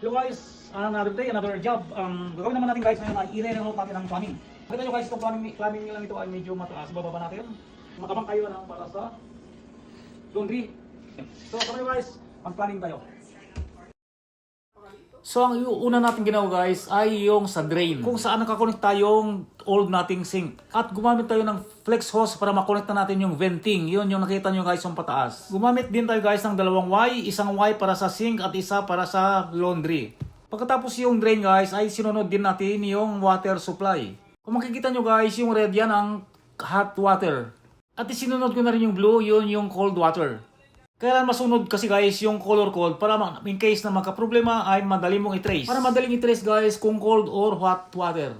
Hello guys, another day, another job. Gagawin naman natin guys ngayon ay i-reroute natin ang plumbing. Nakita nyo guys, itong plumbing lang ito ay medyo mataas. Bababa natin. Makabang kayo ng para sa laundry. So, kami guys, ang plumbing tayo. So, ang una natin ginawa guys ay yung sa drain. Kung saan nakakonekta yung old nating sink. At gumamit tayo ng flex hose para makonekta natin yung venting. Yun yung nakita nyo guys yung pataas. Gumamit din tayo guys ng dalawang Y. Isang Y para sa sink at isa para sa laundry. Pagkatapos yung drain guys ay sinunod din natin yung water supply. Kung makikita nyo guys yung red yan ang hot water. At isinunod ko na rin yung blue, yun yung cold water. Kailan masunod kasi guys yung color code para in case na magka-problema ay madali mong i-trace. Para madaling i-trace guys kung cold or hot water.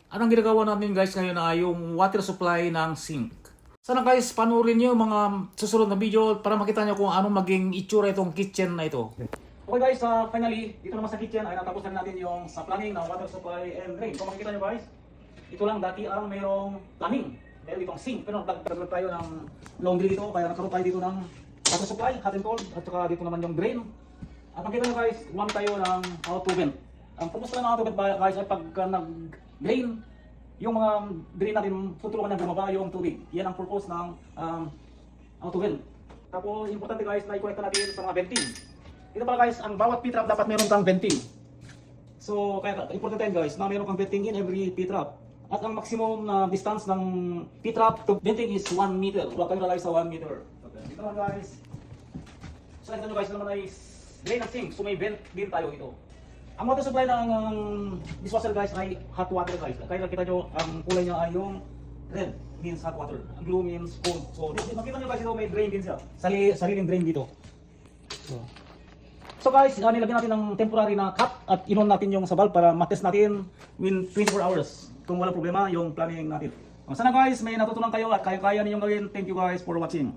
Anong ginagawa natin guys ngayon ay yung water supply ng sink. Sana guys panoorin nyo yung mga susunod na video para makita nyo kung anong maging itsura itong kitchen na ito. Okay guys, finally dito naman sa kitchen ay natapos na natin yung sa plumbing ng water supply and drain. Kung makikita nyo guys, ito lang dati ang mayroong plumbing. Meron itong sink pero nagkaroon tayo ng laundry dito kaya nagkaroon tayo dito ng water supply, hot and cold, at saka dito naman yung drain. At makita nyo guys, gumamit tayo ng auto vent. Ang purpose ng auto vent guys ay pagka nag-drain, yung mga drain natin tutulungan na bumaba yung tubig. Yan ang purpose ng auto vent. Tapos importante guys na i-connect natin sa mga venting. Ito pala guys, ang bawat P-trap dapat meron kang venting. So kaya importante guys na meron kang venting in every P-trap. At ang maximum na distance ng P-trap to venting is 1 meter. Huwag kayo lalay sa 1 meter. Ito naman guys. So ito nyo guys, naman ay drain ng sink. So may vent din tayo ito. Ang water supply ng dishwasher guys ay hot water guys. Kaya nakita nyo, ang kulay niya ay yung red means hot water. Ang blue means cold. So makita nyo guys, ito may drain din siya. Sariling drain dito. So guys, nilagyan natin ng temporary na cap at inon natin yung sa valve para matest natin within 24 hours kung walang problema yung plumbing natin. Sana guys, may natutunan kayo at kaya-kaya ninyong gawin. Thank you guys for watching.